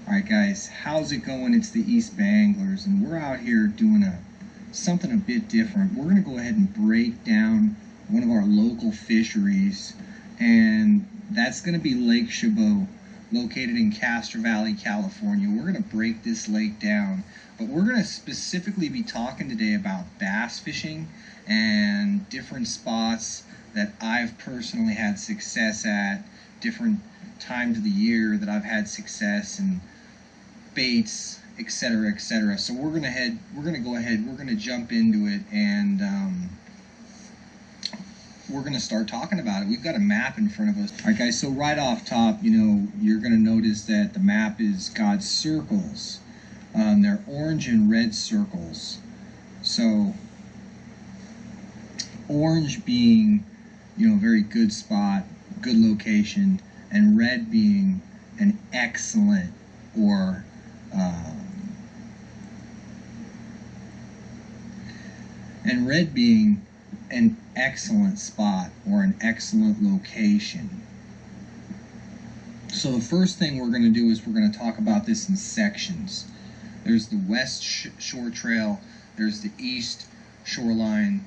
Alright guys, how's it going? It's the Eastbayanglers, and we're out here doing something a bit different. We're going to go ahead and break down one of our local fisheries, and that's going to be Lake Chabot, located in Castro Valley, California. We're going to break this lake down, but we're going to specifically be talking today about bass fishing and different spots that I've personally had success at, different times of the year that I've had success, and baits, etc., etc. So we're gonna jump into it, and we're gonna start talking about it. We've got a map in front of us. All right, guys. So right off top, you're gonna notice that the map is got circles. They're orange and red circles. So orange being, a very good spot, good location, and red being an excellent or and red being an excellent spot or an excellent location. So the first thing we're going to do is we're going to talk about this in sections. There's the West Shore Trail, there's the East Shoreline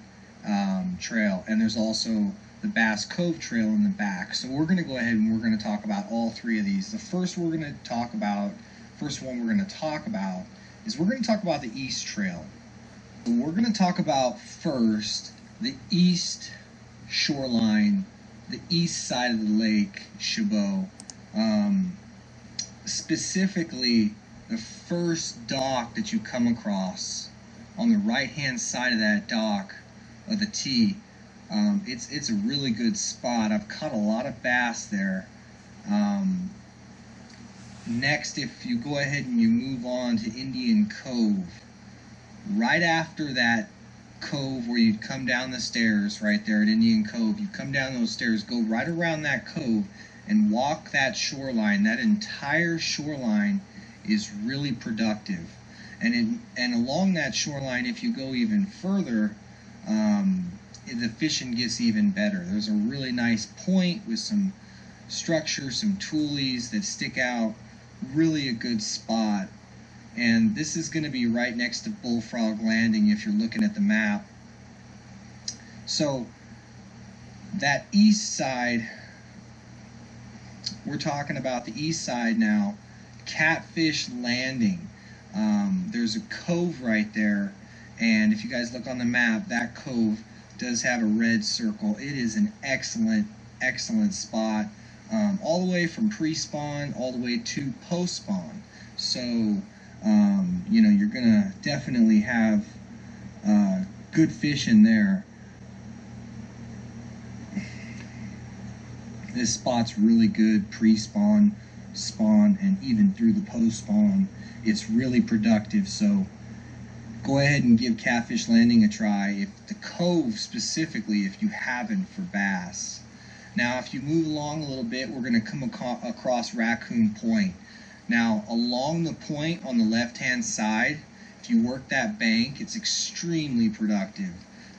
Trail, and there's also the Bass Cove Trail in the back. So we're going to go ahead and we're going to talk about all three of these. The first one we're going to talk about is we're going to talk about the East Trail. So we're going to talk about first the East Shoreline, the east side of the Lake Chabot. Specifically, the first dock that you come across on the right-hand side of that dock of the T. It's a really good spot. I've caught a lot of bass there. Next, if you go ahead and you move on to Indian Cove, right after that cove where you come down the stairs right there at Indian Cove, you come down those stairs, go right around that cove and walk that shoreline. That entire shoreline is really productive. And along that shoreline, if you go even further, the fishing gets even better. There's a really nice point with some structure, some toolies that stick out. Really a good spot. And this is going to be right next to Bullfrog Landing if you're looking at the map. So that east side, we're talking about the east side now. Catfish Landing. There's a cove right there, and if you guys look on the map, that cove does have a red circle. It is an excellent spot, all the way from pre-spawn all the way to post-spawn. So you're gonna definitely have good fish in there. This spot's really good pre-spawn, spawn, and even through the post-spawn. It's really productive, so go ahead and give Catfish Landing a try. If the Cove specifically, if you haven't, for bass. Now, if you move along a little bit, we're going to come across Raccoon Point. Now, along the point on the left-hand side, if you work that bank, it's extremely productive.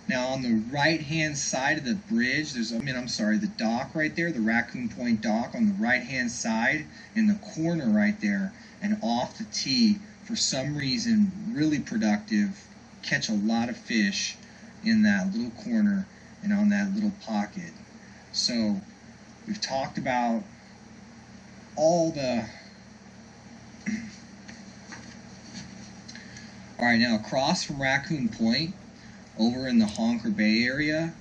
Now, on the right-hand side of the bridge, the dock right there, the Raccoon Point dock on the right-hand side, in the corner right there, and off the tee, for some reason, really productive. Catch a lot of fish in that little corner and on that little pocket. So, we've talked about all the... Alright, now across from Raccoon Point, over in the Honker Bay area,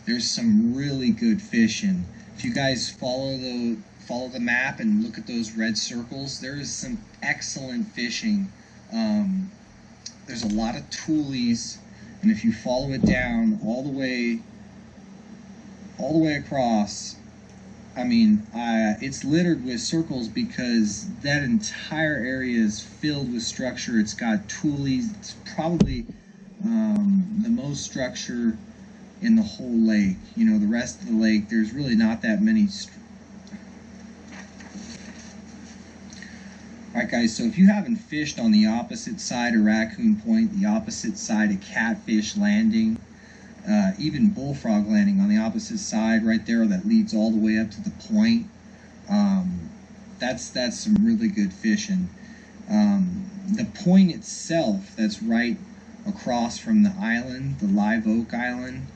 there's some really good fishing. If you guys follow the map and look at those red circles, there is some excellent fishing. There's a lot of toolies, and if you follow it down all the way across, it's littered with circles because that entire area is filled with structure. It's got toolies. It's probably the most structure in the whole lake. The rest of the lake, there's really not that many. Alright guys, so if you haven't fished on the opposite side of Raccoon Point, the opposite side of Catfish Landing, even Bullfrog Landing on the opposite side right there that leads all the way up to the point, that's some really good fishing. The point itself that's right across from the island, the Live Oak Island,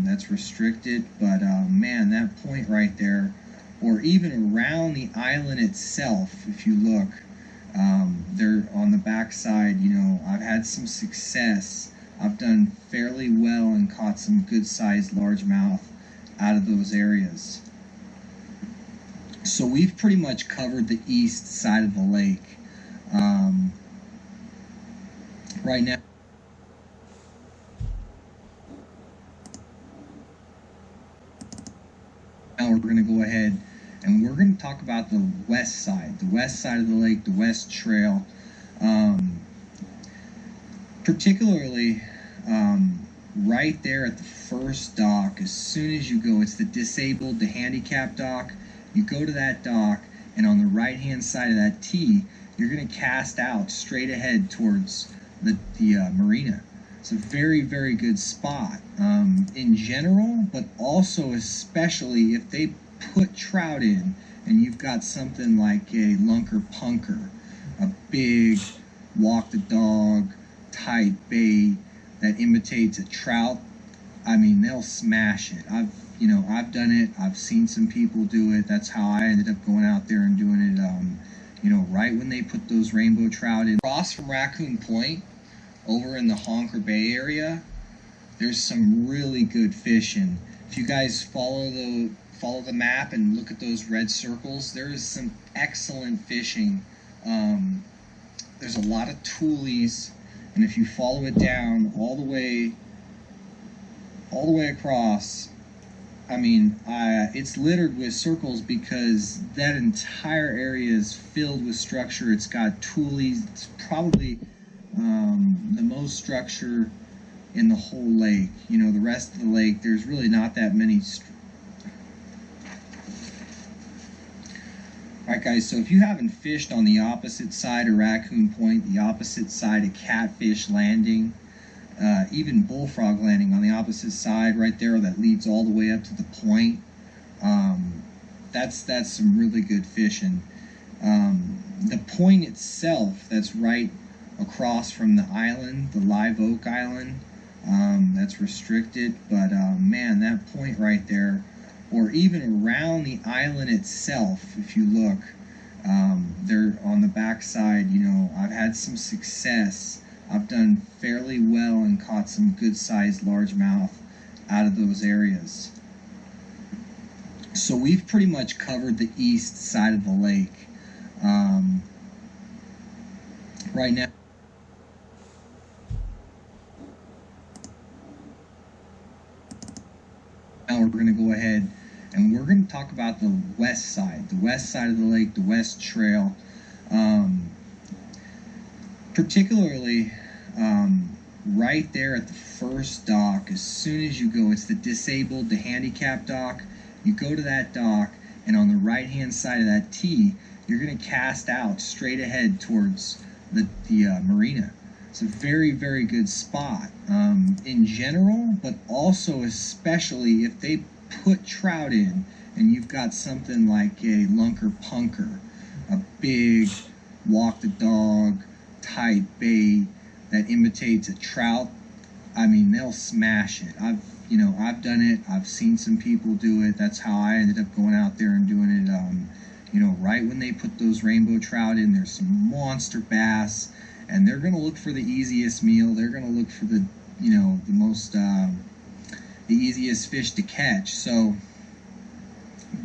that's restricted, but man, that point right there, or even around the island itself, if you look, they're on the backside. You know, I've had some success. I've done fairly well and caught some good sized largemouth out of those areas. So we've pretty much covered the east side of the lake. Right now we're going to go ahead and we're going to talk about the west side of the lake, the west trail. Particularly right there at the first dock. As soon as you go, it's the disabled, the handicap dock. You go to that dock, and on the right hand side of that T, you're going to cast out straight ahead towards the marina. It's a very, very good spot in general, but also especially if they put trout in and you've got something like a lunker punker, a big walk the dog type bait that imitates a trout. I mean, they'll smash it. I've done it. I've seen some people do it. That's how I ended up going out there and doing it. Right when they put those rainbow trout in. Across from Raccoon Point, over in the Honker Bay area, there's some really good fishing. If you guys follow the map and look at those red circles, there is some excellent fishing. There's a lot of toolies, and if you follow it down all the way across, I mean, it's littered with circles because that entire area is filled with structure. It's got toolies. It's probably the most structure in the whole lake. You know, the rest of the lake, there's really not that many. Alright guys, so if you haven't fished on the opposite side of Raccoon Point, the opposite side of Catfish Landing, even Bullfrog Landing on the opposite side right there that leads all the way up to the point, that's some really good fishing. The point itself that's right across from the island, the Live Oak Island, that's restricted, but man, that point right there, or even around the island itself, if you look, they're on the backside. You know, I've had some success. I've done fairly well and caught some good sized largemouth out of those areas. So we've pretty much covered the east side of the lake. Right now we're going to go ahead and we're going to talk about the west side of the lake, the west trail. Particularly right there at the first dock. As soon as you go, it's the disabled, the handicap dock. You go to that dock, and on the right hand side of that T, you're going to cast out straight ahead towards the marina. It's a very, very good spot in general, but also especially if they put trout in and you've got something like a lunker punker, a big walk the dog type bait that imitates a trout. I mean, they'll smash it. I've done it. I've seen some people do it. That's how I ended up going out there and doing it. Right when they put those rainbow trout in, there's some monster bass, and they're going to look for the easiest meal. They're going to look for the easiest fish to catch. So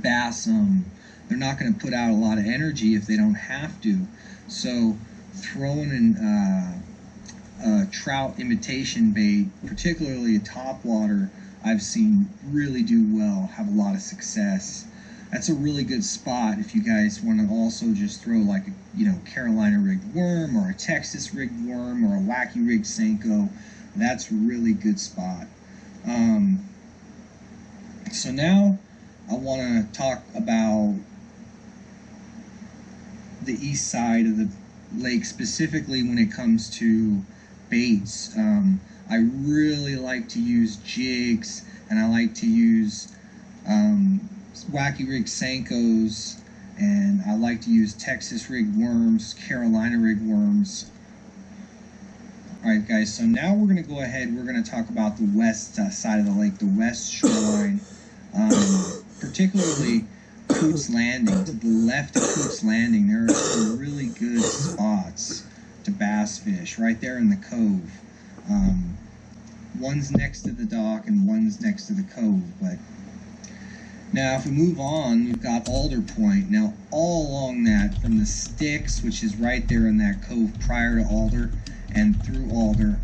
bass, they're not going to put out a lot of energy if they don't have to. So throwing in a trout imitation bait, particularly a topwater, I've seen really do well, have a lot of success. That's a really good spot if you guys want to also just throw like a Carolina rigged worm or a Texas rigged worm or a wacky rigged Senko. That's a really good spot. So now I want to talk about the east side of the lake, specifically when it comes to baits. I really like to use jigs, and I like to use wacky rig Senkos And I like to use Texas rigged worms, Carolina rigged worms. Alright guys, so now we're going to go ahead, we're going to talk about the west side of the lake, the west shoreline, particularly Coots Landing. To the left of Coots Landing, there are some really good spots to bass fish, right there in the cove. One's next to the dock and one's next to the cove, but now if we move on, we've got Alder Point. Now all along that, from the sticks, which is right there in that cove prior to Alder, and through Alder,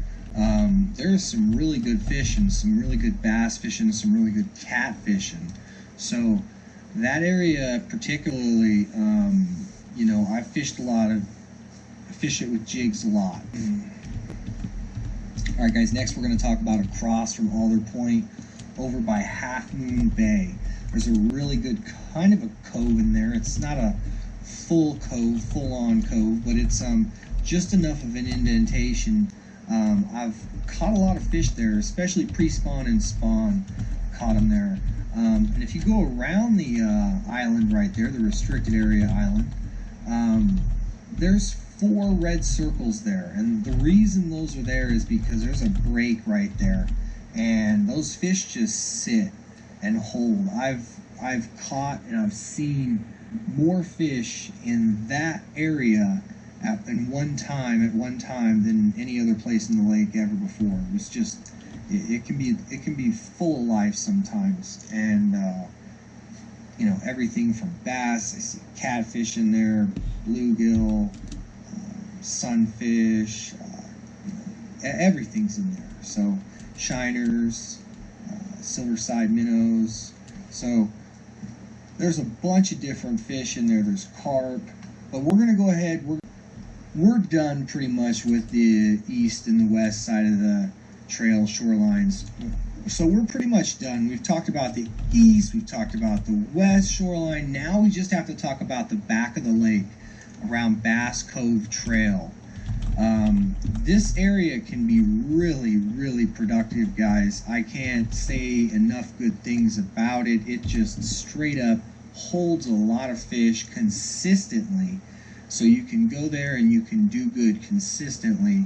there's some really good fishing, some really good bass fishing, some really good cat fishing. So that area particularly, you know, I fish it with jigs a lot. Alright guys, next we're going to talk about across from Alder Point over by Half Moon Bay. There's a really good kind of a cove in there. It's not a full cove, full-on cove, but it's just enough of an indentation. I've caught a lot of fish there, especially pre-spawn and spawn. Caught them there. And if you go around the island right there, the restricted area island, there's 4 red circles there. And the reason those are there is because there's a break right there. And those fish just sit and hold. I've caught and I've seen more fish in that area at one time than any other place in the lake ever before. It was just, it can be full of life sometimes, and you know, everything from bass. I see catfish in there, bluegill, sunfish, you know, everything's in there. So shiners, silverside minnows. So there's a bunch of different fish in there. There's carp, but we're gonna go ahead. We're done pretty much with the east and the west side of the trail shorelines. So we're pretty much done. We've talked about the east, we've talked about the west shoreline. Now we just have to talk about the back of the lake around Bass Cove Trail. This area can be really, really productive, guys. I can't say enough good things about it. It just straight up holds a lot of fish consistently. So you can go there and you can do good consistently.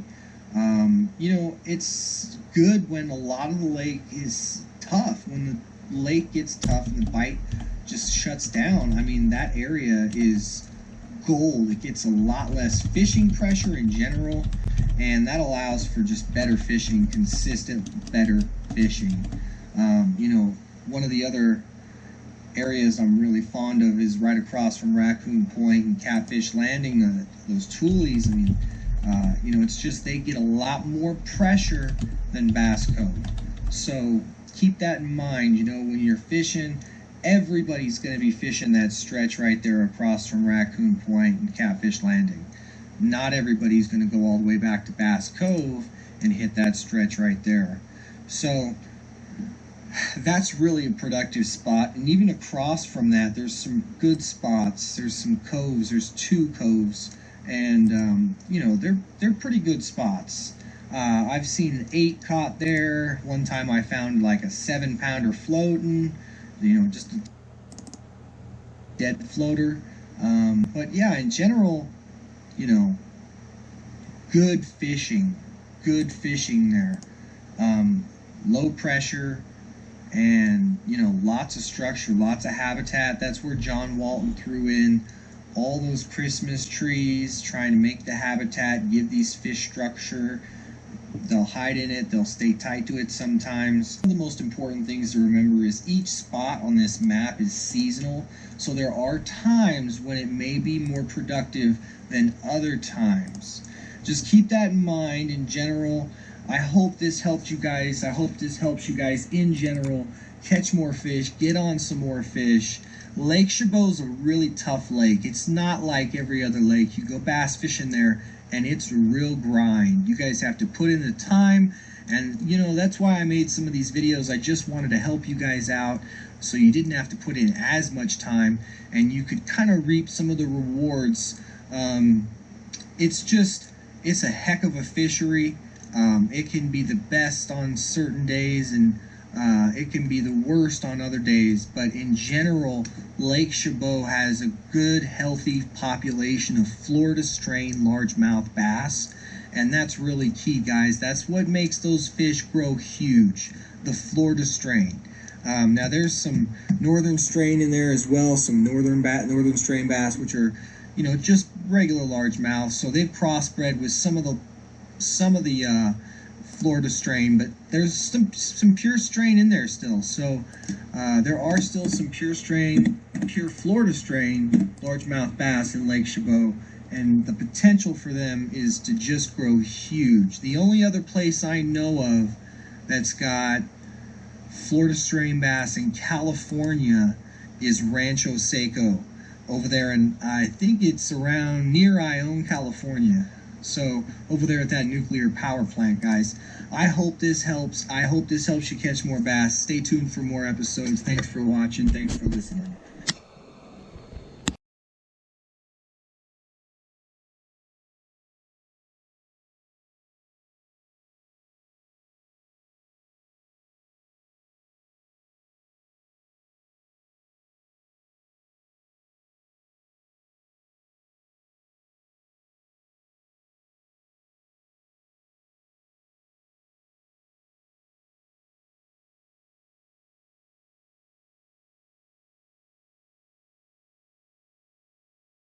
You know, it's good when a lot of the lake is tough. When the lake gets tough and the bite just shuts down, I mean, that area is gold. It gets a lot less fishing pressure in general, and that allows for just better fishing, consistent, better fishing. You know, one of the other areas I'm really fond of is right across from Raccoon Point and Catfish Landing, those toolies. I mean, you know, it's just they get a lot more pressure than Bass Cove. So keep that in mind. You know, when you're fishing, everybody's going to be fishing that stretch right there across from Raccoon Point and Catfish Landing. Not everybody's going to go all the way back to Bass Cove and hit that stretch right there. So that's really a productive spot. And even across from that, there's some good spots. There's some coves. There's 2 coves, and you know, they're pretty good spots. I've seen an 8 caught there. One time I found like a 7-pounder floating, you know, just a dead floater. But yeah, in general, you know, good fishing there. Low pressure, and you know, lots of structure, lots of habitat. That's where John Walton threw in all those Christmas trees, trying to make the habitat, give these fish structure. They'll hide in it, they'll stay tight to it sometimes. One of the most important things to remember is each spot on this map is seasonal, so there are times when it may be more productive than other times. Just keep that in mind. In general, I hope this helped you guys. I hope this helps you guys in general catch more fish, get on some more fish. Lake Chabot is a really tough lake. It's not like every other lake. You go bass fishing there and it's a real grind. You guys have to put in the time, and you know, that's why I made some of these videos. I just wanted to help you guys out so you didn't have to put in as much time and you could kind of reap some of the rewards. It's a heck of a fishery. It can be the best on certain days, and It can be the worst on other days, but in general, Lake Chabot has a good, healthy population of Florida strain largemouth bass, and that's really key, guys. That's what makes those fish grow huge, the Florida strain. Now there's some northern strain in there as well, some northern strain bass, which are, you know, just regular largemouth. So they've crossbred with some of the Florida strain, but there's some pure strain in there still. So there are still some pure Florida strain largemouth bass in Lake Chabot, and the potential for them is to just grow huge. The only other place I know of that's got Florida strain bass in California is Rancho Seco over there, and I think it's around near Ione, California. So over there at that nuclear power plant, guys. I hope this helps. I hope this helps you catch more bass. Stay tuned for more episodes. Thanks for watching. Thanks for listening.